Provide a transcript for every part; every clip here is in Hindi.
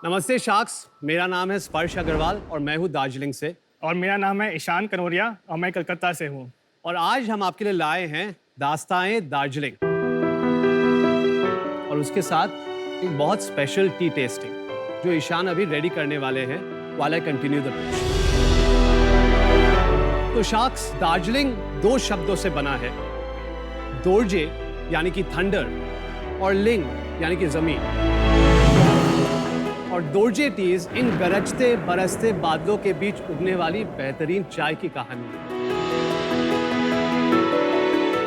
नमस्ते शाक्स, मेरा नाम है स्पर्श अग्रवाल और मैं हूँ दार्जिलिंग से। और मेरा नाम है ईशान कनौरिया और मैं कलकत्ता से हूँ। और आज हम आपके लिए लाए हैं दास्ताए दार्जिलिंग और उसके साथ एक बहुत स्पेशल टी टेस्टिंग जो ईशान अभी रेडी करने वाले हैं while I continue the pitch। तो शाक्स, दार्जिलिंग दो शब्दों से बना है, दोर्जे यानी कि थंडर और लिंग यानी कि जमीन। और दोर्जे टीज इन गरजते बरसते बादलों के बीच उगने वाली बेहतरीन चाय की कहानी है,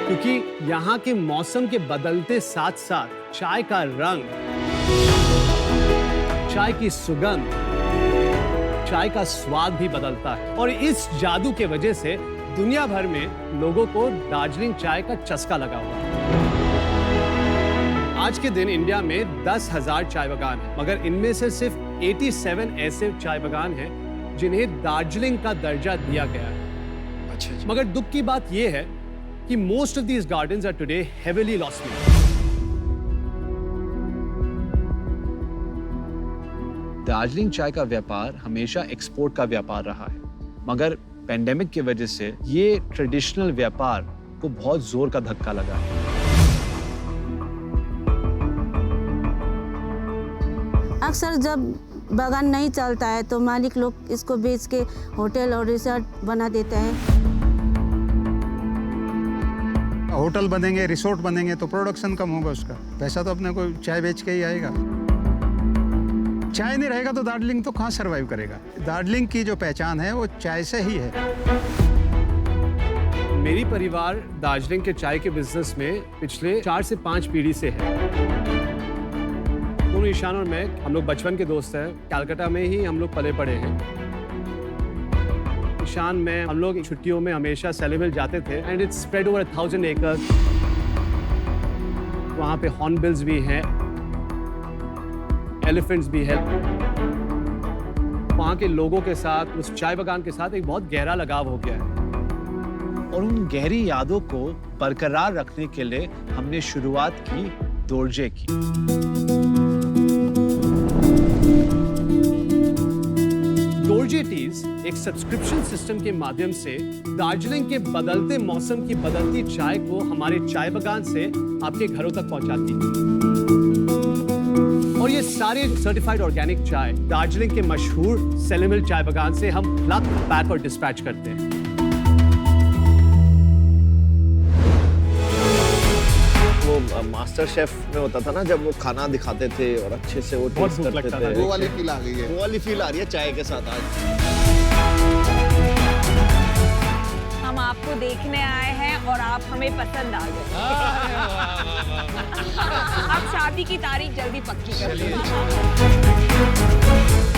क्योंकि यहाँ के मौसम के बदलते साथ साथ चाय का रंग, चाय की सुगंध, चाय का स्वाद भी बदलता है। और इस जादू के वजह से दुनिया भर में लोगों को दार्जिलिंग चाय का चस्का लगा हुआ है। आज के दिन इंडिया में 10,000 चाय बागान हैं, मगर इनमें से सिर्फ 87 ऐसे चाय बागान हैं जिन्हें दार्जिलिंग का दर्जा दिया गया है। अच्छा जी। मगर दुख की बात यह है कि most of these gardens are today heavily loss making. Darjeeling चाय का व्यापार हमेशा एक्सपोर्ट का व्यापार रहा है, मगर पेंडेमिक की वजह से ये ट्रेडिशनल व्यापार को बहुत जोर का धक्का लगा है। अक्सर जब बागान नहीं चलता है तो मालिक लोग इसको बेच के होटल और रिसोर्ट बना देते हैं। होटल बनेंगे, रिसोर्ट बनेंगे तो प्रोडक्शन कम होगा, उसका पैसा तो अपने को चाय बेच के ही आएगा। चाय नहीं रहेगा तो दार्जिलिंग तो कहाँ सरवाइव करेगा। दार्जिलिंग की जो पहचान है वो चाय से ही है। मेरी परिवार दार्जिलिंग के चाय के बिजनेस में पिछले 4 से 5 पीढ़ी से है। दोनों ईशान और मैं, हम लोग बचपन के दोस्त हैं। कलकत्ता में ही हम लोग पले पड़े हैं। ईशान में हम लोग छुट्टियों में हमेशा सेलेमिल जाते थे and it's spread over 1000 acres. वहाँ पे हॉर्नबिल्स भी हैं, एलिफेंट्स भी है। वहाँ के लोगों के साथ, उस चाय बागान के साथ एक बहुत गहरा लगाव हो गया है। और उन गहरी यादों को बरकरार रखने के लिए हमने शुरुआत की दोर्जे की। दोर्जे टीज एक सब्सक्रिप्शन सिस्टम के माध्यम से दार्जिलिंग के बदलते मौसम की बदलती चाय को हमारे चाय बागान से आपके घरों तक पहुंचाती है। और ये सारे सर्टिफाइड ऑर्गेनिक चाय दार्जिलिंग के मशहूर सेलेमिल चाय बागान से हम प्लक, पैक और डिस्पैच करते हैं। वो मास्टर शेफ में होता था ना, जब वो खाना दिखाते थे और अच्छे से वो टेस्ट करते थे। वो वाली फील आ गई है। वो वाली फील आ रही है चाय के साथ आज। हम आपको देखने आए हैं और आप हमें पसंद आ गए। अब शादी की तारीख जल्दी पक्की कर लीजिए।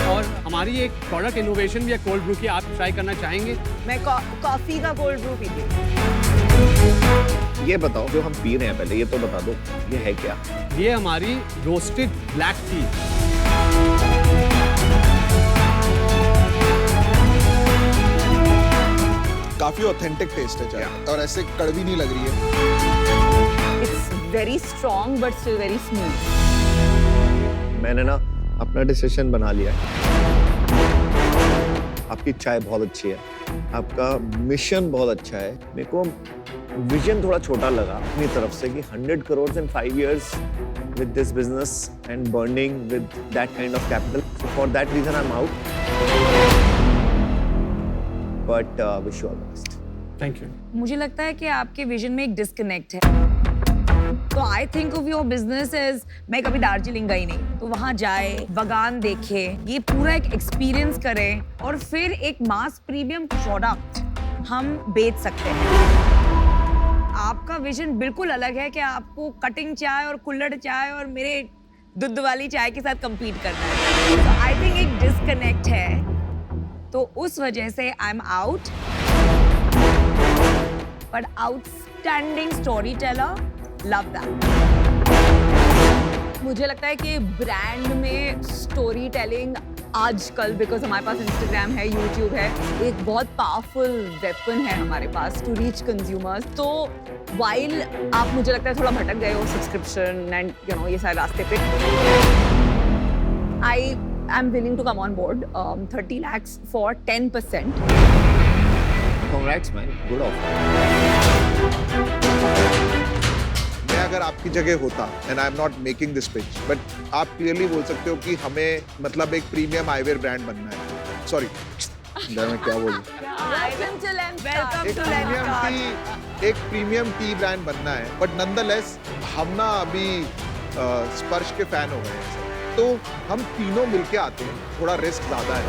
और हमारी एक प्रोडक्ट इनोवेशन भी है कोल्ड ब्रू की, आप ट्राई करना चाहेंगे? मैं कॉफी का कोल्ड ब्रू पीती हूँ। ये बताओ, जो हम पी रहे हैं पहले ये तो बता दो, ये है क्या? ये हमारी रोस्टेड ब्लैक टी। काफी ऑथेंटिक टेस्ट है चाय और ऐसे कड़वी नहीं लग रही है। It's very strong but still very smooth. मैंने ना अपना डिसीजन बना लिया है। आपकी चाय बहुत अच्छी है, आपका मिशन बहुत अच्छा है। मेरे को विजन थोड़ा छोटा लगा अपनी तरफ से कि 100 crore in 5 years with this business and burning with that kind of capital. So for that reason I'm out. But wish you all the best. Thank you. मुझे लगता है कि आपके विजन में एक डिस्कनेक्ट है। तो I think of your business as, मैं कभी दार्जिलिंग गई नहीं, तो वहाँ जाए, बागान देखे, ये पूरा एक एक्सपीरियंस करें और फिर एक मास प्रीमियम प्रोडक्ट हम बेच सकते हैं। आपका विजन बिल्कुल अलग है कि आपको कटिंग चाय और कुल्हड़ चाय और मेरे दूध वाली चाय के साथ compete करना है। तो आई थिंक एक डिस्कनेक्ट है, तो उस वजह से I am out. But outstanding story teller, love that. मुझे लगता है कि ब्रांड में स्टोरी टेलिंग आजकल, बिकॉज हमारे पास इंस्टाग्राम है, यूट्यूब है, एक बहुत पावरफुल वेपन है हमारे पास टू रीच कंज्यूमर्स। तो वाइल आप, मुझे लगता है थोड़ा भटक गए हो सब्सक्रिप्शन एंड ये सारे रास्ते पे, आई I'm willing to come on board. 30 lakhs for 10%. Congrats, man. Good offer. मैं अगर आपकी जगह होता, and I am not making this pitch, but आप क्लियरली बोल सकते हो कि हमें मतलब एक प्रीमियम आईवेयर ब्रांड बनना है. सॉरी, मैं क्या बोलूं? Welcome to Lenskart. एक प्रीमियम टी ब्रांड बनना है, बट नॉनदलेस हम ना अभी स्पर्श के फैन हो गए हैं, तो हम तीनों मिलके आते हैं. थोड़ा रिस्क ज्यादा है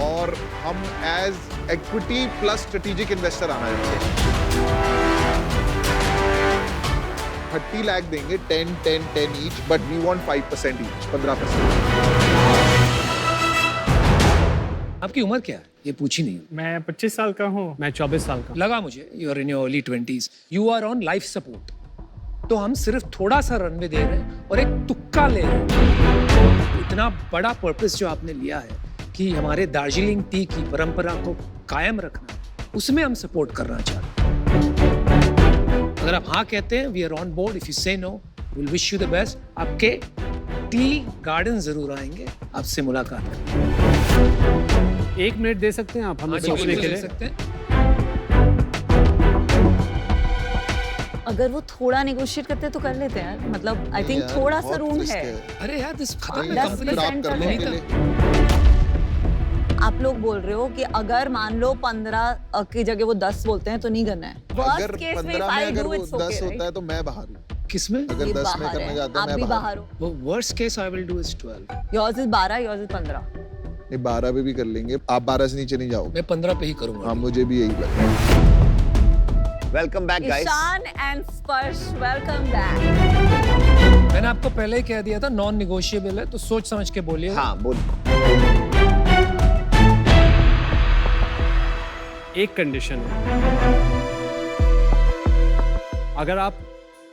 और हम as equity plus strategic investor आना चाहते हैं. 30 लाख देंगे, 10 each, but we want 5% each, 15%. आपकी उम्र क्या है? ये पूछी नहीं. मैं 25 साल का हूँ. मैं 24 साल का. लगा मुझे you are in your early 20s. You are on life support. तो हम सिर्फ थोड़ा सा रनवे दे रहे हैं और एक तुक्का ले रहे हैं. इतना बड़ा पर्पस जो आपने लिया है कि हमारे दार्जिलिंग टी की परंपरा को कायम रखना, उसमें हम सपोर्ट करना चाहते हैं. अगर आप हाँ कहते हैं, we are on board. If you say no, will wish you the best. आपके टी गार्डन जरूर आएंगे, आपसे मुलाकात करेंगे. 1 मिनट दे सकते हैं आप हमें हाँ जी, सोचने बिल्कुल के दे लिए? सकते हैं. अगर वो थोड़ा नेगोशिएट करते तो कर लेते हैं. मतलब आई थिंक यार, थोड़ा सा बहुत रूम risk है. अरे यार, दिस खत्म है. 10% कंपनी करने नहीं के था. लिए आप लोग बोल रहे हो कि अगर मान लो 15 की जगह वो 10 बोलते हैं तो नहीं करना है. अगर Worst case 15 if I में अगर do, वो it's 10 okay, होता right? है तो मैं बाहर हूँ. किसमें? अगर ये 10 में बाहर करने है. जाता आप है भी मैं बाहर बाहर. हो. वो worst case I will do is 12. Yours is 12, yours is 15. नहीं, 12 पे भी कर लेंगे. आप 12 से नीचे नहीं जाओगे. मैं 15 पे ही करूंगा. हाँ, मुझे भी यही लगता है. Welcome back, guys. Ishan and Sparsh, welcome back. मैंने आपको पहले ही कह दिया था नॉन निगोशिएबल है, तो सोच समझ के बोलिए. हाँ, बोल. एक कंडीशन है, अगर आप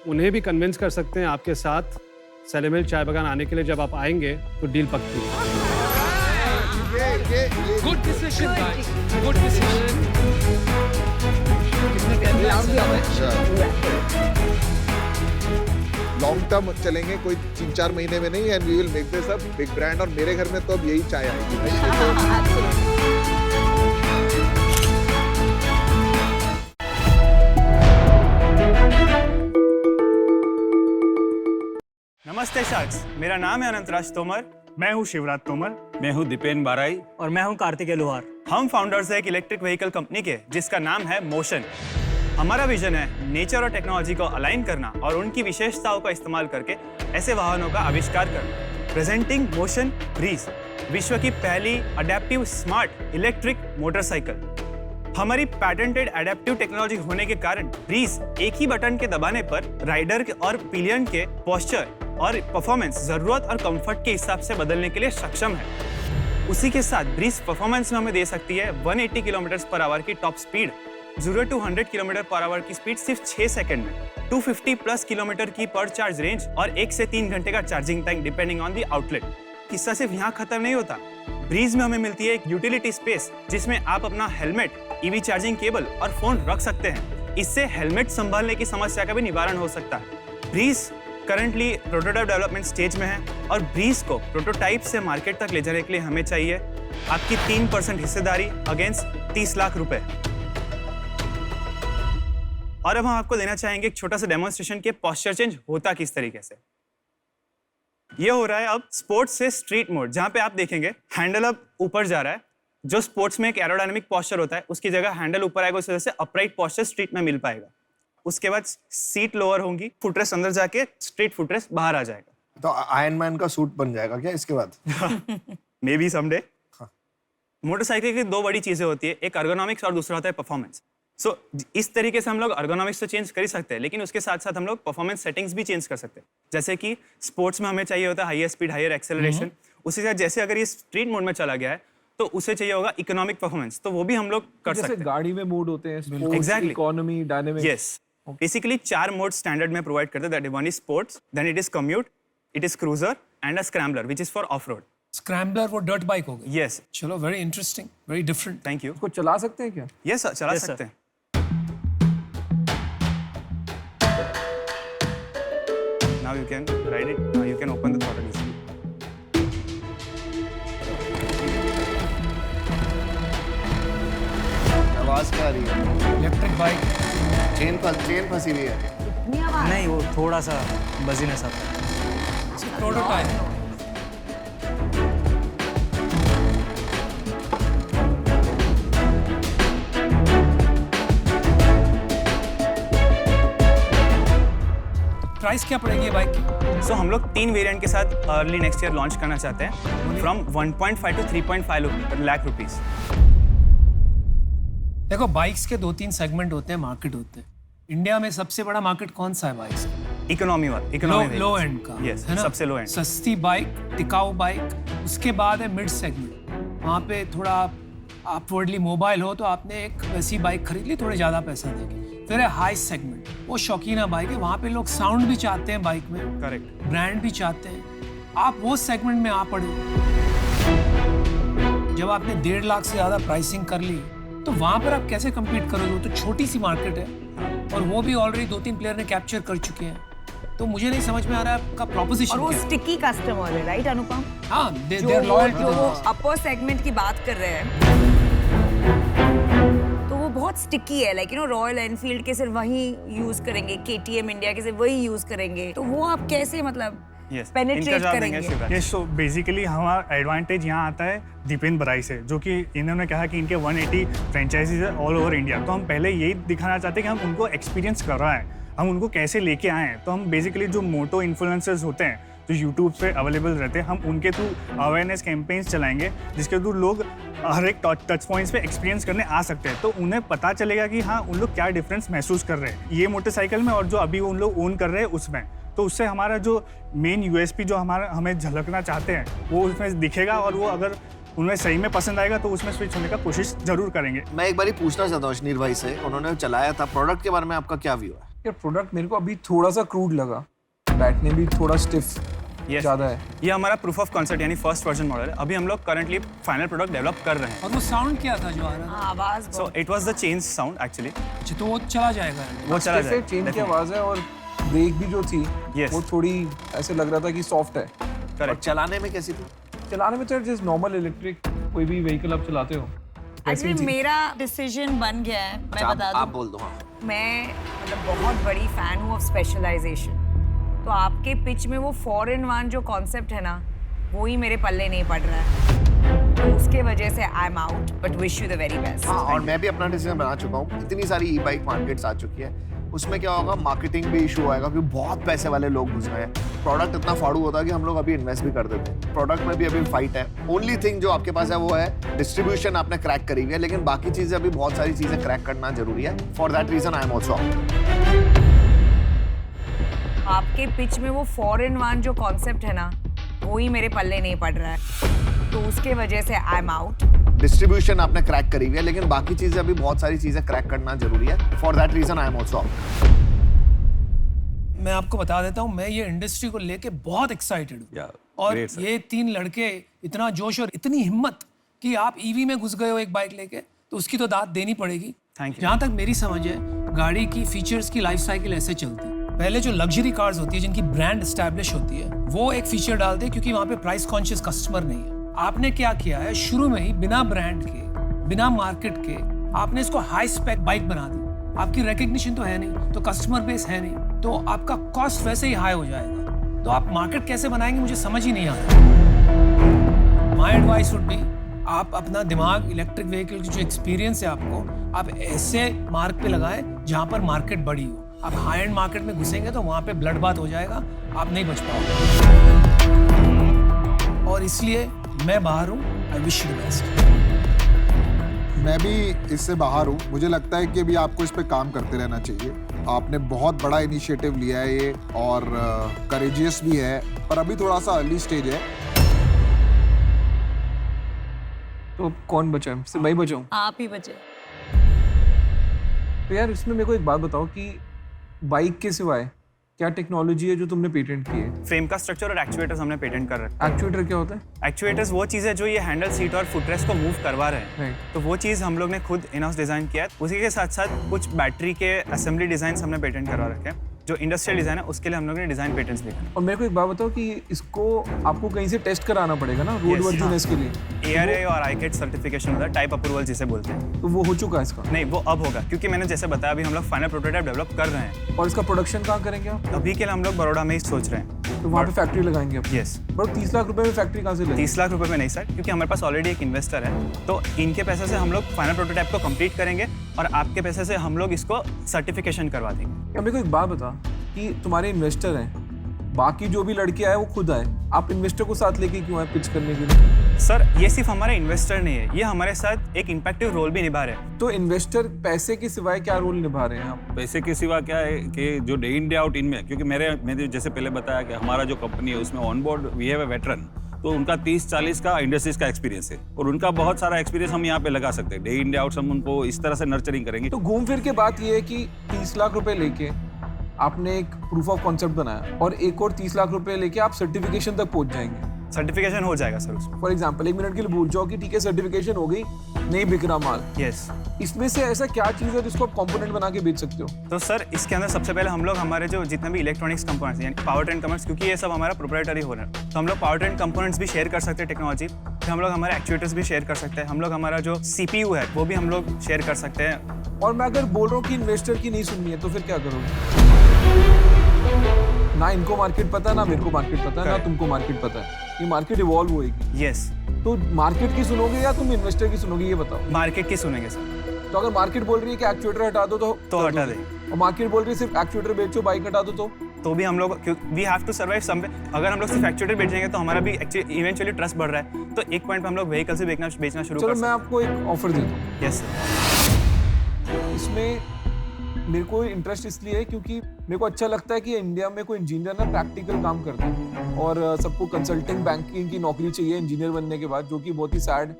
उन्हें भी कन्विंस कर सकते हैं आपके साथ सेलेमिल चाय बागान आने के लिए, जब आप आएंगे तो डील पक्की है. Good decision guys, good decision. कितने टाइम लॉन्ग टर्म चलेंगे, कोई 3-4 महीने में नहीं. And we will make this a big brand. और मेरे घर में तो अब यही चाय आएगी भाई. नमस्ते शार्क्स. मेरा नाम है अनंतराज तोमर. मैं हूँ शिवराज तोमर. मैं हूँ दीपेन बाराई. और मैं हूँ कार्तिकेय लोहार. हम फाउंडर्स हैं एक इलेक्ट्रिक व्हीकल कंपनी के, जिसका नाम है मोशन. हमारा विजन है नेचर और टेक्नोलॉजी को अलाइन करना और उनकी विशेषताओं का इस्तेमाल करके ऐसे वाहनों का आविष्कार करना. प्रेजेंटिंग मोशन ब्रीज, विश्व की पहली अडेप्टिव स्मार्ट इलेक्ट्रिक मोटरसाइकिल. हमारी पैटेंटेड एडेप्टिव टेक्नोलॉजी होने के कारण ब्रीज एक ही बटन के दबाने पर राइडर और पिलियन के पोस्चर और परफॉर्मेंस जरूरत और कंफर्ट के हिसाब से बदलने के लिए सक्षम है. उसी के साथ ब्रीज परफॉर्मेंस में हमें दे सकती है 180 किलोमीटर पर आवर की top speed, 0 to 100 kilometre per hour की स्पीड सिर्फ 6 सेकंड में, 250 प्लस किलोमीटर की पर चार्ज रेंज और 1 से 3 घंटे का charging time depending on the outlet. किस्सा सिर्फ यहाँ खत्म नहीं होता. ब्रीज में हमें मिलती है एक यूटिलिटी स्पेस, जिसमें आप अपना हेलमेट, ईवी चार्जिंग केबल और फोन रख सकते हैं. इससे हेलमेट संभालने की समस्या का भी निवारण हो सकता है. Breeze currently prototype development stage में है और ब्रीज को प्रोटोटाइप से मार्केट तक ले जाने के लिए हमें चाहिए आपकी 3% हिस्सेदारी अगेंस्ट 30 लाख रुपए. और अब हम आपको देना चाहेंगे एक छोटा सा डेमोन्स्ट्रेशन के पोस्चर चेंज होता किस तरीके से. ये हो रहा है अब स्पोर्ट्स से स्ट्रीट मोड, जहां पे आप देखेंगे हैंडल अब ऊपर जा रहा है. जो स्पोर्ट्स में एक एरोडायनामिक पोस्चर होता है, उसकी जगह हैंडल ऊपर आएगा, उस वजह से अपराइट पोस्चर स्ट्रीट में मिल पाएगा. उसके बाद सीट लोअर होंगी, फुटरेस्ट अंदर जाके स्ट्रीट फुटरेस्ट बाहर आ जाएगा. तो आयरन मैन का सूट बन जाएगा क्या इसके बाद? May be someday. मोटरसाइकिल की 2 बड़ी चीजें होती है, एक अर्गोनॉमिक्स और दूसरा होता है परफॉर्मेंस. सो इस तरीके से हम लोग अर्गोनॉमिक्स तो चेंज कर ही सकते हैं, लेकिन उसके साथ साथ हम लोग परफॉर्मेंस सेटिंग्स भी चेंज कर सकते हैं. जैसे कि स्पोर्ट्स में हमें चाहिए होता है हाईयर स्पीड, हाईयर एक्सेलरेशन. उसी के साथ जैसे अगर ये स्ट्रीट मोड में चला गया है तो उसे चाहिए होगा इकोनॉमिक परफॉर्मेंस, तो वो भी हम लोग कर सकते हैं. गाड़ी में मोड होते हैं, sports, Exactly. Economy, dynamic. Yes, basically 4 mode standard में प्रोवाइड करते हैं. That is one is sports, then it is commute, it is cruiser and a scrambler which is for off road. Scrambler वो डर्ट बाइक हो गई. यस, चलो, very interesting, very different. Thank you. उसको चला सकते हैं क्या? यस सर, चला सकते हैं. Now you can ride it. Now you can open the throttle easily. आवाज क्या आ रही है? इलेक्ट्रिक बाइक चेन फंसी हुई है। इतनी आवाज नहीं, वो थोड़ा सा बजीनेस आता है। प्रोटोटाइप प्राइस क्या पड़ेगी ये बाइक की? सो हम लोग 3 वेरिएंट के साथ अर्ली नेक्स्ट ईयर लॉन्च करना चाहते हैं, फ्रॉम 1.5 to 3.5 लाख रुपीस। देखो बाइक्स के 2-3 सेगमेंट होते हैं, मार्केट होते हैं। इंडिया में सबसे बड़ा मार्केट कौन सा है बाइक्स? इकोनॉमी वाला, लो एंड का, यस, है ना? सबसे लो एंड। सस्ती बाइक, टिकाऊ बाइक, उसके बाद है मिड सेगमेंट। वहाँ पे थोड़ा अपवर्डली मोबाइल हो तो आपने एक वैसी बाइक खरीद ली, थोड़े ज़्यादा पैसा देंगे। फिर है हाई सेगमेंट, वो शौकीना बाइक है, वहाँ पे लोग साउंड भी चाहते हैं बाइक में, करेक्ट, ब्रांड भी चाहते हैं। आप वो सेगमेंट में आ पड़े। जब आपने 1.5 लाख से ज़्यादा प्राइसिंग कर ली तो वहाँ पर आप कैसे कम्पीट करोगे? वो तो छोटी सी मार्केट है और वो भी ऑलरेडी 2-3 प्लेयर ने कैप्चर कर चुके हैं। तो मुझे नहीं समझ में आ रहा है आपका प्रोपोजिशन और वो क्या है? स्टिकी कस्टमर है, राइट अनुपम? हाँ, जो they're loyal to जो the वो brand. अपर सेगमेंट की बात कर रहे हैं तो वो बहुत स्टिकी है, लाइक रॉयल एनफील्ड के सिर्फ वही यूज करेंगे, KTM इंडिया के सिर्फ वही यूज करेंगे, तो वो आप कैसे मतलब पेनिट्रेट करेंगे? यस, सो बेसिकली हमारा एडवांटेज यहाँ आता है दीपेन बराई से, जो कि इन्होंने कहा कि इनके 180 फ्रेंचाइजीज है ऑल ओवर इंडिया। तो हम पहले यही दिखाना चाहते हैं कि हम उनको एक्सपीरियंस कर रहा है, हम उनको कैसे लेके आए हैं। तो हम बेसिकली जो मोटो इन्फ्लुएंसर्स होते हैं जो यूट्यूब पे अवेलेबल रहते हैं, हम उनके थ्रू अवेयरनेस कैंपेन्स चलाएंगे, जिसके थ्रू लोग हर एक टच पॉइंट्स पे एक्सपीरियंस करने आ सकते हैं। तो उन्हें पता चलेगा कि हाँ, उन लोग क्या डिफरेंस महसूस कर रहे हैं ये मोटरसाइकिल में और जो अभी उन लोग ओन कर रहे हैं उसमें। तो उससे हमारा जो मेन USP जो हमें झलकना चाहते हैं वो उसमें दिखेगा, और वो अगर उन्हें सही में पसंद आएगा तो उसमें स्विच होने का कोशिश जरूर करेंगे। मैं एक बार पूछना चाहता हूँ अश्नीर भाई से, उन्होंने चलाया था प्रोडक्ट के बारे में, आपका क्या व्यू है? यार प्रोडक्ट मेरे को अभी थोड़ा सा क्रूड लगा, बैठने भी थोड़ा स्टिफ ज़्यादा है। ये हमारा प्रूफ ऑफ कॉन्सेप्ट यानी फर्स्ट वर्जन मॉडल है। अभी हम लोग करंटली फाइनल प्रोडक्ट डेवलप कर रहे हैं। और वो साउंड क्या था जो आ रहा था? आवाज so it was the change sound actually. अच्छा, तो वो चला जाएगा? वो चला जाएगा, चेन की आवाज़ है, और ब्रेक भी जो थी वो थोड़ी ऐसे लग रहा था कि सॉफ्ट है। करेक्ट। चलाने में कैसी थी? चलाने में तो जस्ट नॉर्मल इलेक्ट्रिक कोई भी व्हीकल आप चलाते हो। एक्चुअली मेरा डिसीजन बन गया है, मैं बता दूं। आप बोल दो। हाँ, मैं मतलब बहुत बड़ी फैन हूँ ऑफ स्पेशलाइजेशन। तो आपके पिच में वो 4-in-1 जो कॉन्सेप्ट है ना, वो ही मेरे पल्ले नहीं पड़ रहा है, तो उसके वजह से I am out, but wish you the very best. हाँ, और मैं भी अपना डिसीजन बना चुका हूँ। इतनी सारी ई बाइक मार्केट्स आ चुकी है, उसमें क्या होगा, मार्केटिंग भी इशू आएगा क्योंकि बहुत पैसे वाले लोग घुस गए हैं। प्रोडक्ट इतना फाड़ू होता है कि हम लोग अभी इन्वेस्ट भी कर देते हैं। प्रोडक्ट में भी अभी फाइट है। ओनली थिंग जो आपके पास है वो है डिस्ट्रीब्यूशन, आपने क्रैक करी हुई है, लेकिन बाकी चीजें अभी बहुत सारी चीजें क्रैक करना जरूरी है। For that reason I am also out. आपके पिच में वो 4-in-1 जो कॉन्सेप्ट है ना, वो ही मेरे पल्ले नहीं पड़ रहा है, तो उसके वजह से आई एम आउट। डिस्ट्रीब्यूशन आपने क्रैक करी हुई है, लेकिन बाकी चीजें अभी बहुत सारी चीजें क्रैक करना जरूरी है। For that reason I am also out. मैं आपको बता देता हूँ, मैं ये इंडस्ट्री को लेके बहुत एक्साइटेड हूँ। और ये 3 लड़के, इतना जोश और इतनी हिम्मत कि आप EV में घुस गए हो एक बाइक लेके, तो उसकी तो दाद देनी पड़ेगी। Thank you. जहाँ तक मेरी समझ है, गाड़ी की फीचर्स की लाइफ साइकिल ऐसे चलती है। पहले जो लग्जरी कार्स होती है जिनकी ब्रांड एस्टैब्लिश होती है, वो एक फीचर डालते हैं क्योंकि वहाँ पे प्राइस कॉन्शियस कस्टमर नहीं है। आपने क्या किया है, शुरू में ही बिना ब्रांड के, बिना मार्केट के, आपने इसको हाई स्पेक बाइक बना दी। आपकी रिकग्निशन तो है नहीं, तो कस्टमर बेस है नहीं, तो आपका कॉस्ट वैसे ही हाई हो जाएगा। तो आप मार्केट कैसे बनाएंगे, मुझे समझ ही नहीं आता। माय एडवाइस वुड बी, आप अपना दिमाग इलेक्ट्रिक व्हीकल की जो एक्सपीरियंस है आपको, आप ऐसे मार्क पे लगाएं जहाँ पर मार्केट बड़ी हो। आप हाई एंड मार्केट में घुसेंगे तो वहाँ पे ब्लड बात हो जाएगा, आप नहीं बच पाओगे। और इसलिए मैं बाहर हूँ। I wish you the best. मैं भी इससे बाहर हूँ। मुझे लगता है कि अभी आपको इस पे काम करते रहना चाहिए। आपने बहुत बड़ा इनिशिएटिव लिया है ये, और करेजियस भी है, पर अभी थोड़ा सा अर्ली स्टेज है। तो कौन बचा है? सिर्फ मैं ही बचा हूँ? आप ही बचे। तो यार इसमें मेरे को एक बात बताओ कि बाइक के सिवाय क्या टेक्नोलॉजी है जो तुमने पेटेंट की है? फ्रेम का स्ट्रक्चर और एक्चुएटर्स हमने पेटेंट कर रखा है। एक्चुएटर क्या होता है? एक्चुएटर्स वो चीज़ है जो ये हैंडल, सीट और फुटरेस्ट को मूव करवा रहे हैं। Right. तो वो चीज़ हम लोग ने खुद इन हाउस डिज़ाइन किया है। उसी के साथ साथ कुछ बैटरी के असेंबली डिज़ाइन हमने पेटेंट करवा रखे हैं। जो इंडस्ट्रियल डिज़ाइन है उसके लिए हम लोगों ने डिज़ाइन पेटेंट्स लिखा है। और मेरे को एक बात बताओ कि इसको आपको कहीं से टेस्ट कराना पड़ेगा ना रोड वर्दीनेस के लिए? ARA और ICAT सर्टिफिकेशन होता है, टाइप अप्रूवल जिसे बोलते हैं। तो वो हो चुका है इसका? नहीं, वो अब होगा, क्योंकि मैंने जैसे बताया अभी हम लोग फाइनल प्रोटोटाइप डेवलप कर रहे हैं। और इसका प्रोडक्शन कहाँ करेंगे आप? अभी के लिए हम लोग बड़ौदा में ही सोच रहे हैं। तो वहाँ पे फैक्ट्री लगाएंगे आप? यस। बट 30 लाख रुपए में फैक्ट्री कहाँ से लेंगे? 30 लाख रुपए में नहीं सर, क्योंकि हमारे पास ऑलरेडी एक इन्वेस्टर है, तो इनके पैसे से हम लोग फाइनल प्रोटोटाइप को कंप्लीट करेंगे और आपके पैसे से हम लोग इसको सर्टिफिकेशन करवा देंगे। क्या मेरे को एक बात बता कि तुम्हारे इन्वेस्टर हैं, बाकी जो भी लड़के आए वो खुद आए, आप इन्वेस्टर को साथ लेके क्यों आए पिच करने के लिए? सर ये सिर्फ हमारे इन्वेस्टर नहीं है, ये हमारे साथ एक इम्पैक्टिव रोल भी निभा रहे हैं। तो इन्वेस्टर पैसे के सिवाय क्या रोल निभा रहे हैं आप? पैसे के सिवा क्या है कि जो डे इन डे आउट इनमें, क्योंकि मैंने जैसे पहले बताया कि हमारा जो कंपनी है उसमें on board we have a veteran, तो उनका 30-40 का इंडस्ट्रीज का एक्सपीरियंस है और उनका बहुत सारा एक्सपीरियंस हम यहाँ पे लगा सकते हैं। डे इन डे आउट हम उनको इस तरह से नर्चरिंग करेंगे। तो घूम फिर के बात ये है कि 30 लाख रुपए लेके आपने एक प्रूफ ऑफ कॉन्सेप्ट बनाया और एक और 30 लाख रुपए लेके आप सर्टिफिकेशन तक पहुंच जाएंगे। सर्टिफिकेशन हो जाएगा सर उसमें। फॉर एग्जाम्पल 1 मिनट के लिए भूल जाओ कि ठीक है सर्टिफिकेशन हो गई, नहीं बिक रहा माल। यस। इसमें से ऐसा क्या चीज़ है जिसको आप कंपोनेंट बना के बेच सकते हो? तो सर इसके अंदर सबसे पहले हम लोग हमारे जो जितने भी इलेक्ट्रॉनिक्स कंपोनेंट्स यानी पावर ट्रेन कंपोनेंट्स, क्योंकि ये सब हमारा प्रोप्राइटरी हो रहा है, तो हम लोग पावर ट्रेन कंपोनेंट्स भी शेयर कर सकते हैं टेक्नोलॉजी। फिर हम लोग हमारे एक्चुएटर्स भी शेयर कर सकते हैं, हम लोग हमारा जो CPU है वो भी हम लोग शेयर कर सकते हैं। और मैं अगर बोल रहा हूँ कि इन्वेस्टर की नहीं सुननी है तो फिर क्या करोगे? ना इनको मार्केट पता है, ना मेरे को मार्केट पता है, ना तुमको मार्केट पता है। ये मार्केट इवॉल्व होएगी। यस। तो मार्केट की सुनोगे या तुम इन्वेस्टर की सुनोगे, ये बताओ। मार्केट की सुनेंगे सर। तो अगर मार्केट बोल रही है कि एक्चुएटर हटा दो तो हटा दे, और मार्केट बोल रही है सिर्फ एक्चुएटर बेचो, बाइक हटा दो तो भी हम लोग वी हैव टू सर्वाइव सम वे। अगर हम लोग सिर्फ एक्चुएटर बेचेंगे तो हमारा भी इवेंचुअली ट्रस्ट बढ़ रहा है, तो एक पॉइंट पे हम लोग व्हीकल से बेचना शुरू कर सकते हैं। चलो मैं आपको एक ऑफर देता हूँ। Yes sir. इसमें मेरे को इंटरेस्ट इसलिए है क्योंकि मेरे को अच्छा लगता है कि इंडिया में कोई इंजीनियर ना प्रैक्टिकल काम करता है और सबको कंसल्टिंग बैंकिंग की नौकरी चाहिए इंजीनियर बनने के बाद, जो कि बहुत ही सैड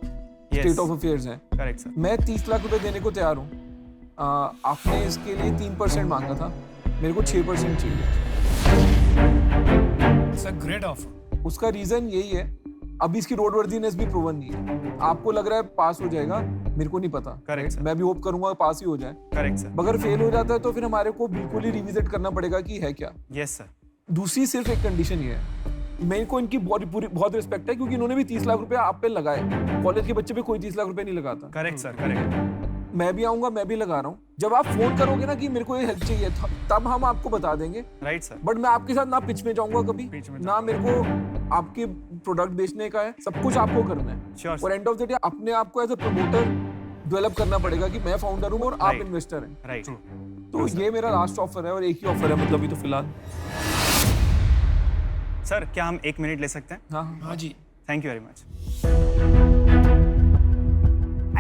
स्टेट ऑफ अफेयर्स है। Correct sir. मैं 30 लाख रुपए देने को तैयार हूँ। आपने इसके लिए 3% मांगा था, मेरे को 6% चाहिए। Great offer. उसका रीजन यही है, अभी इसकी रोड वर्दीनेस भी प्रूवन नहीं है। आपको लग रहा है पास हो जाएगा, मेरे को नहीं पता। Correct sir. मैं भी होप करूंगा पास ही हो जाए। Correct sir. अगर फेल हो जाता है तो फिर हमारे को बिल्कुल ही रिविजिट करना पड़ेगा कि है क्या। Yes sir. दूसरी सिर्फ एक कंडीशन ये है, मेरे को इनकी बहुत रिस्पेक्ट है क्योंकि इन्होंने भी 30 लाख रुपए आप पे लगाए। कॉलेज के बच्चे पे कोई 30 लाख रुपए नहीं लगाता। Correct sir. करेक्ट। मैं भी आऊंगा, मैं भी लगा रहा हूँ। जब आप फोन करोगे ना कि मेरे को ये हेल्प चाहिए, तब हम आपको बता देंगे। Right sir. बट मैं आपके साथ ना पिच में जाऊंगा कभी, ना मेरे को आपके प्रोडक्ट बेचने का है, सब कुछ आपको करना है। Sure, और एंड ऑफ द डे अपने आप को एज अ प्रमोटर डेवलप करना पड़ेगा कि मैं फाउंडर हूँ और आप Right. इन्वेस्टर हैं। राइट। तो ये मेरा लास्ट ऑफर है और एक ही ऑफर है, मतलब अभी तो फिलहाल। सर क्या हम 1 मिनट ले सकते हैं? हाँ जी। Thank you very much.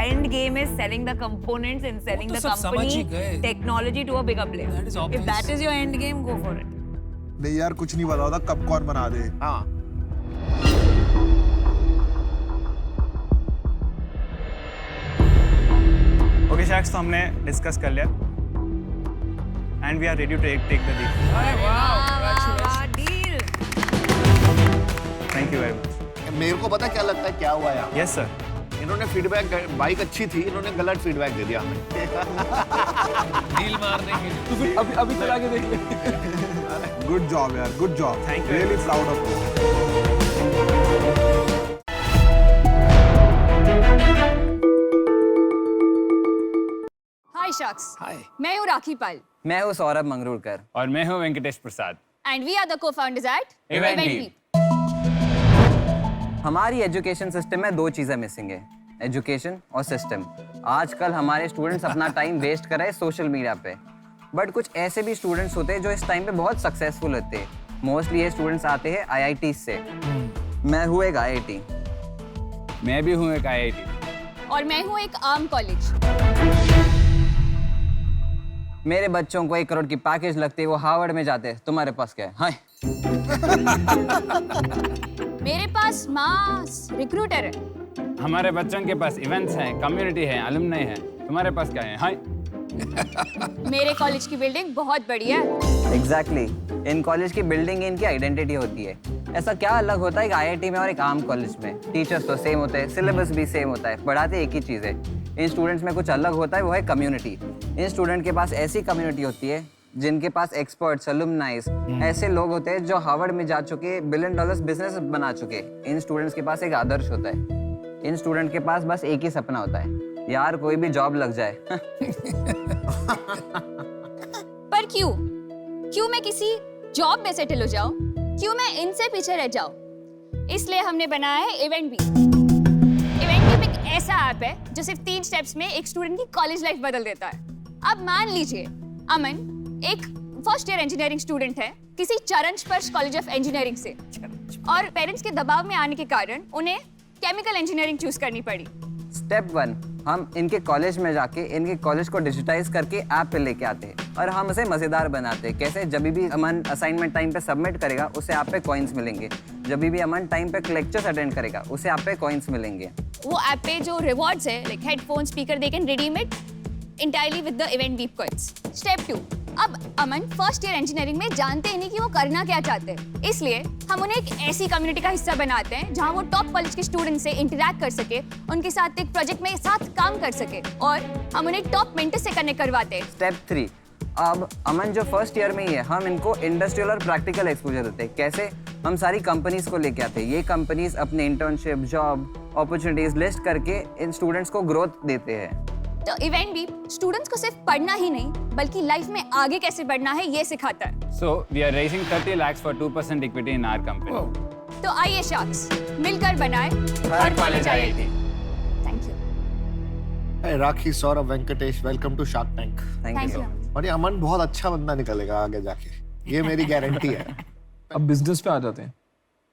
End game is selling the components and selling वो the तो सब समझ ही company गए। technology to a bigger player. That is If obvious. that is your end game, go for it. नहीं यार कुछ नहीं बता होता कब कौन बना दे। हाँ ओके शैक्स, तो हमने डिस्कस कर लिया and we are ready to take the deal. Deal. Thank you very much. मेरे को पता क्या लगता है क्या हुआ यार। Yes sir. इन्होंने फीडबैक, बाइक अच्छी थी, इन्होंने गलत फीडबैक दे दिया हमें। डील मारने के लिए। तो फिर अभी चला के देख ले। गुड जॉब यार, good job. Thank you. Really proud of you. Hi sharks, hi. मैं हूँ राखी पाल मैं हूँ सौरभ मंगरूरकर और मैं हूँ Venkatesh Prasad. And we are the co-founders at Eventy। हमारी एजुकेशन सिस्टम में 2 चीज़ें मिसिंग है, एजुकेशन और सिस्टम। आजकल हमारे स्टूडेंट्स अपना टाइम वेस्ट कर रहे हैं सोशल मीडिया पे, बट कुछ ऐसे भी स्टूडेंट्स होते हैं जो इस टाइम पे बहुत सक्सेसफुल होते हैं। मोस्टली ये स्टूडेंट्स आते हैं IIT से। मैं हूँ एक IIT। मैं भी हूँ एक IIT। और मैं हूँ एक आर्म कॉलेज। मेरे बच्चों को 1 करोड़ की पैकेज लगती है, वो हार्वर्ड में जाते हैं। तुम्हारे पास क्या है? हाय। मेरे पास मास रिक्रूटर है। हमारे बच्चों के पास इवेंट्स हैं, कम्युनिटी है, अलुमनाई है। तुम्हारे पास क्या है? हाय। मेरे कॉलेज की बिल्डिंग बहुत बड़ी है। एग्जैक्टली। इन कॉलेज की बिल्डिंग इनकी आइडेंटिटी होती है। ऐसा क्या अलग होता है एक IIT में और एक आर्म कॉलेज में? टीचर्स तो सेम होते हैं, सिलेबस भी सेम होता है, पढ़ाते एक ही चीज़ है। इन स्टूडेंट्स में कुछ अलग होता है, वो है कम्युनिटी। इन स्टूडेंट के पास ऐसी कम्युनिटी होती है जिनके पास एक्सपर्ट्स, अलुमनाइज, ऐसे लोग होते हैं जो हार्वर्ड में जा चुके, $1 बिलियन बिजनेस बना चुके। इन स्टूडेंट्स के पास एक आदर्श होता है। इन स्टूडेंट के पास बस एक ही सपना होता है, यार कोई भी जॉब लग जाए। पर क्यों मैं किसी जॉब में सेटल हो जाऊं? क्यों मैं इनसे पीछे रह जाऊं? इसलिए हमने बनाया है इवेंट बीप एक ऐसा ऐप है जो सिर्फ 3 स्टेप्स में एक स्टूडेंट की कॉलेज लाइफ बदल देता है। अब मान लीजिए अमन एक फर्स्ट ईयर इंजीनियरिंग स्टूडेंट है किसी चरण स्पर्श कॉलेज ऑफ इंजीनियरिंग से, और पेरेंट्स के दबाव में आने के कारण उन्हें केमिकल इंजीनियरिंग चूज करनी पड़ी। स्टेप 1, हम इनके कॉलेज में जाके इनके कॉलेज को डिजिटाइज करके ऐप पे लेके आते हैं और हम उसे मजेदार बनाते हैं। कैसे? जब भी अमन असाइनमेंट टाइम पे सबमिट करेगा उसे ऐप पे कॉइन्स मिलेंगे। जब भी अमन टाइम पे लेक्चर्स अटेंड करेगा उसे ऐप पे कॉइन्स मिलेंगे। वो ऐप पे जो रिवॉर्ड्स है like headphone, speaker, they can redeem it entirely with the event beep coins. Step 2, अब अमन फर्स्ट ईयर इंजीनियरिंग में जानते ही नहीं कि वो करना क्या चाहते हैं, इसलिए हम उन्हें एक ऐसी कम्युनिटी का हिस्सा बनाते हैं जहां वो टॉप कॉलेज के स्टूडेंट से इंटरैक्ट कर सके, उनके साथ एक प्रोजेक्ट में साथ काम कर सके, और हम उन्हें टॉप मेंटर से कनेक्ट करवाते हैं। स्टेप 3, अब अमन जो फर्स्ट ईयर में ही है, हम इनको इंडस्ट्रियल और प्रैक्टिकल एक्सपोजर देते हैं। कैसे? हम सारी कंपनीज को लेके आते हैं। ये कंपनीज अपने इंटर्नशिप, जॉब अपॉर्चुनिटीज लिस्ट करके इन स्टूडेंट्स को ग्रोथ देते हैं। तो इवेंट भी स्टूडेंट्स को सिर्फ पढ़ना ही नहीं बल्कि लाइफ में आगे कैसे बढ़ना है ये सिखाता है। So we are raising 30 lakhs for 2% equity in our company. तो आइए शार्क्स मिलकर बनाए हर college IIT। Thank you. Hey, Rakhi, Saurabh, Venkatesh, welcome to shark tank. Thank you. और ये अमन बहुत अच्छा बंदा निकलेगा आगे जाके, ये मेरी गारंटी है। अब बिजनेस पे आ जाते हैं,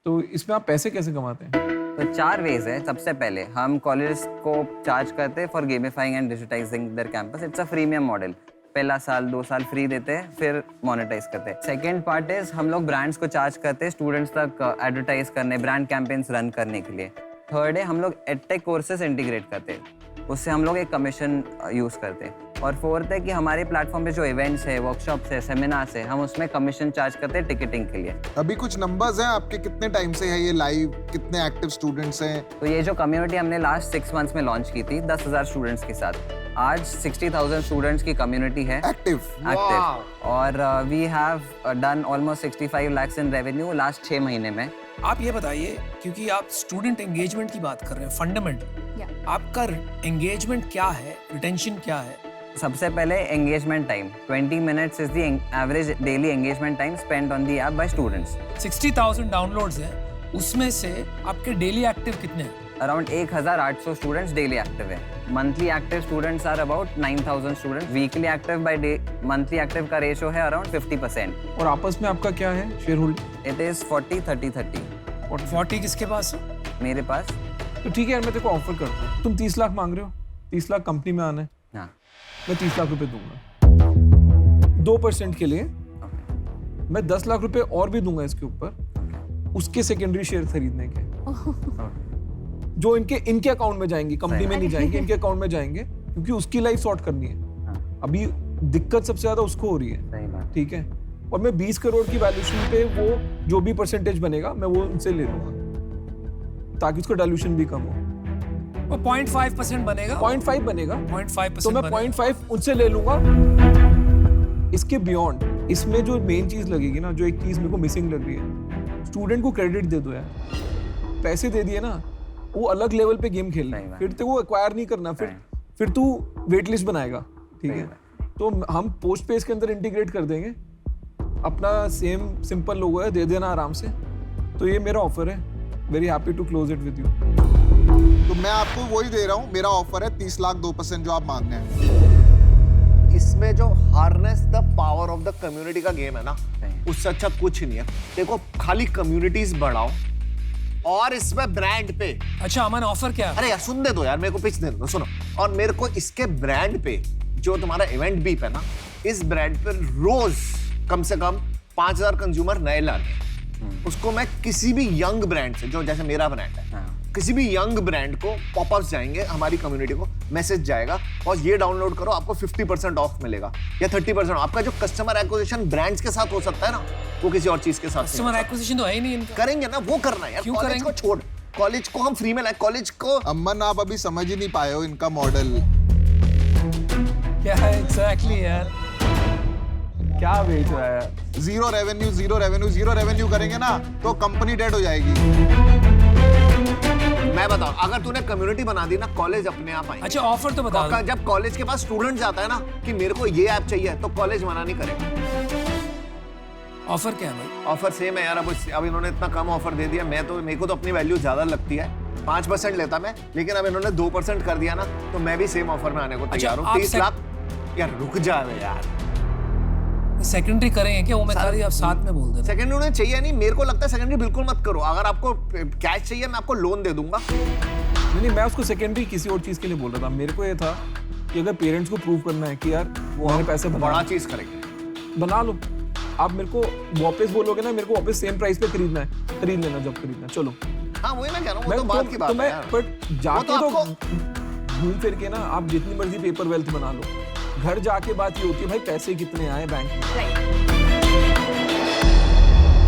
तो इसमें आप पैसे कैसे कमाते हैं? तो 4 वेज है। सबसे पहले हम कॉलेज को चार्ज करते हैं for gamifying and digitizing their campus. It's a freemium model. पहला साल 2 साल फ्री देते हैं, फिर मोनेटाइज करते हैं। सेकेंड पार्ट इज हम लोग ब्रांड्स को चार्ज करते हैं स्टूडेंट्स तक एडवर्टाइज करने, ब्रांड कैंपेन्स रन करने के लिए। थर्ड है हम लोग एडटेक कोर्सेज इंटीग्रेट करते हैं, उससे हम लोग एक कमीशन यूज करते हैं। और फोर्थ है कि हमारे प्लेटफॉर्म पे जो इवेंट्स है, वर्कशॉप्स है, सेमिनार्स है, हम उसमें कमीशन चार्ज करते हैं टिकटिंग के लिए। अभी कुछ नंबर्स हैं आपके, कितने टाइम से है ये लाइव, कितने एक्टिव स्टूडेंट्स हैं? तो ये जो कम्युनिटी हमने लास्ट 6 मंथ्स में लॉन्च की थी 10,000 स्टूडेंट्स के साथ, आज 60,000 स्टूडेंट्स की कम्युनिटी है एक्टिव। और we have done almost 65 lakhs in revenue last 6 महीने में। आप ये बताइए, क्योंकि आप स्टूडेंट एंगेजमेंट की बात कर रहे हैं, फंडामेंटल, आपका एंगेजमेंट क्या है, रिटेंशन क्या है? सबसे पहले engagement time 20 minutes is the average daily engagement time spend on the app by students. 60,000 downloads हैं, उसमें से आपके डेली एक्टिव कितने हैं? अराउंड 1,800 स्टूडेंट्स डेली एक्टिव है। Monthly active students are about 9,000 students. Weekly active by day, monthly active का रेशियो है अराउंड 50%। और आपस में आपका क्या है शेयर होल्डिंग? It is 40-30-30। और 40 किसके पास है? मेरे पास। तो ठीक है यार, मैं तेरे को ऑफर करता हूँ। तुम 30 लाख मांग रहे हो, 30 लाख कंपनी में आना है, हाँ। मैं 30 लाख रुपए दूंगा 2% के लिए। मैं 10 लाख रुपए और भी दूंगा इसके ऊपर, उसके सेकेंडरी शेयर खरीदने के, जो इनके अकाउंट में जाएंगे, कंपनी में नहीं जाएंगे, इनके अकाउंट में जाएंगे, क्योंकि उसकी लाइफ सॉर्ट करनी है। अभी दिक्कत सबसे ज्यादा उसको हो रही है, ठीक है। और मैं 20 करोड़ की वैल्यूएशन पे वो जो भी परसेंटेज बनेगा मैं वो उनसे ले लूंगा, ताकि उसका डाइल्यूशन भी कम हो। वो 0.5% बनेगा, 0.5 बनेगा, 0.5% तो मैं 0.5 उनसे ले लूंगा। इसके बियॉन्ड इसमें जो मेन चीज लगेगी ना, जो एक चीज मेरे को मिसिंग लग रही है, स्टूडेंट को क्रेडिट दे दो यार। पैसे दे दिए ना, वो अलग लेवल पे गेम खेलना है, फिर तेरे को एक्वायर नहीं करना, फिर तू वेट लिस्ट बनाएगा, ठीक है। तो हम पोस्ट पे इसके अंदर इंटीग्रेट कर देंगे, अपना सेम सिंपल लोगो है, दे देना आराम से। तो ये मेरा ऑफर है, very happy to close it with you. तो मैं आपको वही दे रहा हूँ, मेरा ऑफर है 30 लाख 2% जो आप मांग रहे हैं। इसमें जो harness the power of the community का गेम है ना, उससे अच्छा कुछ नहीं है। देखो, खाली कम्युनिटीज बढ़ाओ और इसमें ब्रांड पे। अच्छा अमन, ऑफर क्या? अरे यार सुन दे दो यार, मेरे को पिच दे दो, सुनो। और मेरे को इसके ब्रांड पे, जो तुम्हारा इवेंट बीप है ना, इस ब्रांड पे रोज कम से कम 5,000 कंज्यूमर नए लाने। उसको मैं किसी भी यंग ब्रांड से, जो जैसे मेरा ब्रांड है, किसी भी यंग ब्रांड को पॉपअप्स जाएंगे, हमारी कम्युनिटी को मैसेज जाएगा, और ये डाउनलोड करो, आपको 50% ऑफ मिलेगा या 30%। आपका जो कस्टमर एक्विजिशन ब्रांड्स के साथ हो सकता है ना, वो किसी और चीज के साथ कस्टमर एक्विजिशन तो है ही नहीं इनका। करेंगे ना, वो करना है यार। क्यों कॉलेज करेंगे? को छोड़, कॉलेज को हम फ्री में लाए, कॉलेज को। अमन, आप अभी समझ ही नहीं पाए हो इनका मॉडल क्या है एग्जैक्टली यार। क्या बेच रहा है? जीरो रेवेन्यू करेंगे ना तो कंपनी डेड हो जाएगी। मैं बताऊं, अगर तूने कम्युनिटी बना दी ना, कॉलेज अपने आप आएंगे। अच्छा ऑफर तो बता दो। जब कॉलेज के पास स्टूडेंट जाता है ना कि मेरे को ये ऐप चाहिए, तो कॉलेज मना नहीं करेगा। ऑफर क्या है भाई? ऑफर सेम है यार। अब इन्होंने इतना कम ऑफर दे दिया। मेरे को तो अपनी वैल्यू ज्यादा लगती है, 5% लेता मैं, लेकिन अब इन्होंने 2% कर दिया ना, तो मैं भी सेम ऑफर में आने को तैयार हूँ। 30 लाख। यार रुक जा यार, सेकेंडरी करेंगे क्या? वो मैं कह रही आप साथ में बोल दे। सेकेंडरी उन्हें चाहिए नहीं, मेरे को लगता है सेकेंडरी बिल्कुल मत करो। अगर आपको कैश चाहिए मैं आपको लोन दे दूंगा। नहीं, मैं उसको सेकेंडरी किसी और चीज के लिए बोल रहा था। मेरे को ये था कि अगर पेरेंट्स को प्रूव करना है कि यार वो हमें पैसे बड़ा चीज करेंगे, बना लो। आप मेरे को वापस बोलोगे ना, मेरे को वापस सेम प्राइस पे खरीदना है, खरीद लेना जब खरीदना। चलो हाँ वही मैं कह रहा हूँ, वो तो बात की बात है यार। बट जाके तो घूम फिर के ना आप जितनी मर्जी पेपर वेल्थ बना लो, घर जाके बात ये होती है भाई पैसे कितने आए बैंक में।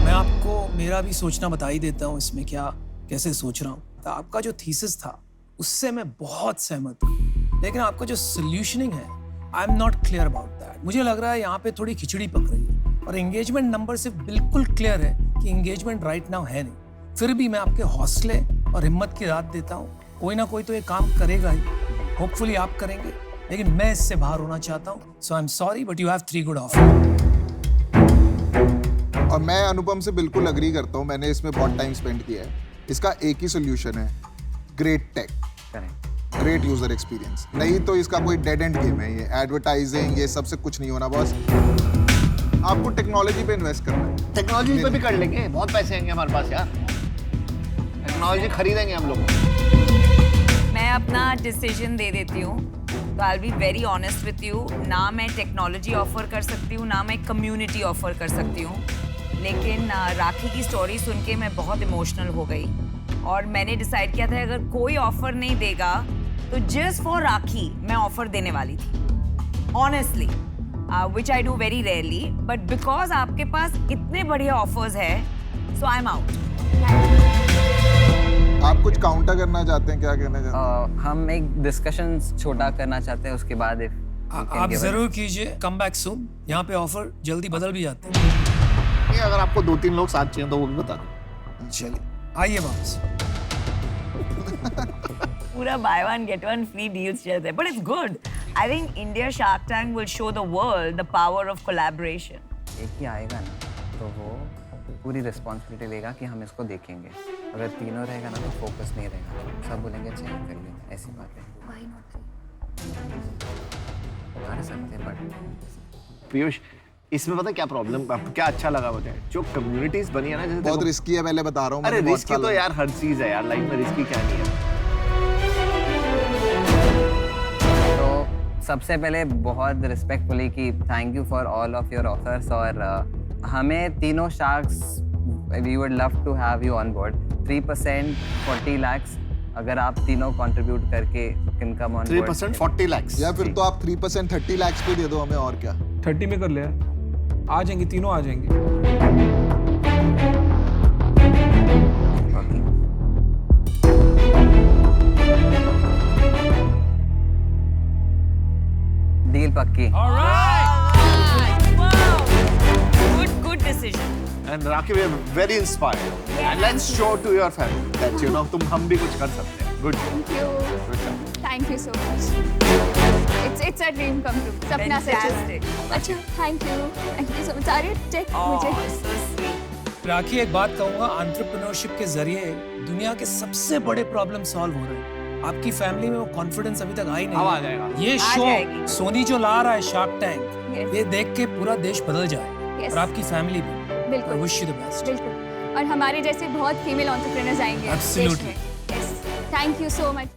मैं आपको मेरा भी सोचना बता ही देता हूँ इसमें क्या कैसे सोच रहा हूँ। तो आपका जो थीसिस था उससे मैं बहुत सहमत हूँ, लेकिन आपका जो सोल्यूशनिंग है I am not clear about that. मुझे लग रहा है यहाँ पे थोड़ी खिचड़ी पक रही है और एंगेजमेंट नंबर से बिल्कुल क्लियर है कि एंगेजमेंट राइट नाउ है नहीं। फिर भी मैं आपके हौसले और हिम्मत की रात देता हूँ, कोई ना कोई तो ये काम करेगा ही। होपफुली आप करेंगे, लेकिन मैं इससे बाहर होना चाहता हूँ। So I am sorry but you have 3 good offer. और मैं अनुपम से बिल्कुल अग्री करता हूँ, मैंने इसमें बहुत टाइम स्पेंड किया है। इसका एक ही सोल्यूशन है, great tech, great user experience. नहीं तो इसका कोई डेड एंड गेम है। ये एडवर्टाइजिंग ये सबसे कुछ नहीं होना बॉस। आपको टेक्नोलॉजी पे इन्वेस्ट करना है। टेक्नोलॉजी पे भी कर लेंगे, बहुत पैसे आएंगे हमारे पास यार, टेक्नोलॉजी खरीदेंगे हम लोग। मैं अपना डिसीजन दे देती हूँ, तो I will be very honest with you. ना मैं टेक्नोलॉजी ऑफर कर सकती हूँ, ना मैं कम्युनिटी ऑफर कर सकती हूँ। लेकिन राखी की स्टोरी सुन के मैं बहुत इमोशनल हो गई और मैंने डिसाइड किया था अगर कोई ऑफर नहीं देगा तो जस्ट फॉर राखी मैं ऑफर देने वाली थी, honestly, which I do very rarely. But because आपके पास इतने बढ़िया ऑफर्स है, सो आई एम आउट। आप कुछ काउंटर करना चाहते हैं? क्या कहना चाहते हैं? हम एक डिस्कशन छोटा करना चाहते हैं, उसके बाद आप जरूर कीजिए। Come back soon. यहाँ पे ऑफर जल्दी बदल भी जाते हैं। अगर आपको 2-3 लोग साथ चाहिए तो वो भी बता दो। चलिए आइए वापस। पूरा buy one get one free deals चलते हैं, but it's good. I think India Shark Tank will show the world the power of collaboration. एक ही आएगा ना तो वो पूरी रिस्पॉन्सिबिलिटी लेगा कि हम इसको देखेंगे। अगर तीनों रहेगा ना तो फोकस नहीं रहेगा, सब बोलेंगे चेंज कर ले, ऐसी बात है। कर सकते हैं बट पीयूष इसमें पता क्या प्रॉब्लम, क्या अच्छा लगा मुझे, जो कम्युनिटीज बनी है ना, जैसे बहुत रिस्की है, पहले बता रहा हूँ। अरे रिस्की तो यार हर चीज है यार लाइफ में, रिस्की क्या नहीं है। तो सबसे पहले बहुत रिस्पेक्टफुली कि thank you for all of your offers, और हमें तीनों sharks we would love to have you on board. 3% 40 lakhs अगर आप तीनों कंट्रीब्यूट करके can come on board. 3% 40 lakhs या फिर तो आप 3% 30 lakhs पे दे दो हमें, और क्या। 30 में कर ले, आ जाएंगे तीनों, आ जाएंगे। डील पक्की। Good decision. And Rakhi, we are very inspired. And let's show to your family that you know तुम हम भी कुछ कर सकते हैं. Good. Thank you. Good job. Thank you so much. It's a dream come true. सपना सच है। अच्छा, thank you so much. सारे टेक मुझे। राखी एक बात कहूँगा, एंटरप्रेन्योरशिप के जरिए दुनिया के सबसे बड़े प्रॉब्लम सॉल्व हो रहे हैं। आपकी फैमिली में वो कॉन्फिडेंस अभी तक आई नहीं। अब आ जाएगा। ये शो सोनी जो ला रहा है शार्क टैंक, ये देख के पूरा देश बदल जाए, और आपकी फैमिली भी। बिल्कुल। I wish you the best. बिल्कुल। और हमारे जैसे बहुत फीमेल एंटरप्रेन्योर्स आएंगे देश में। Yes. Thank you so much.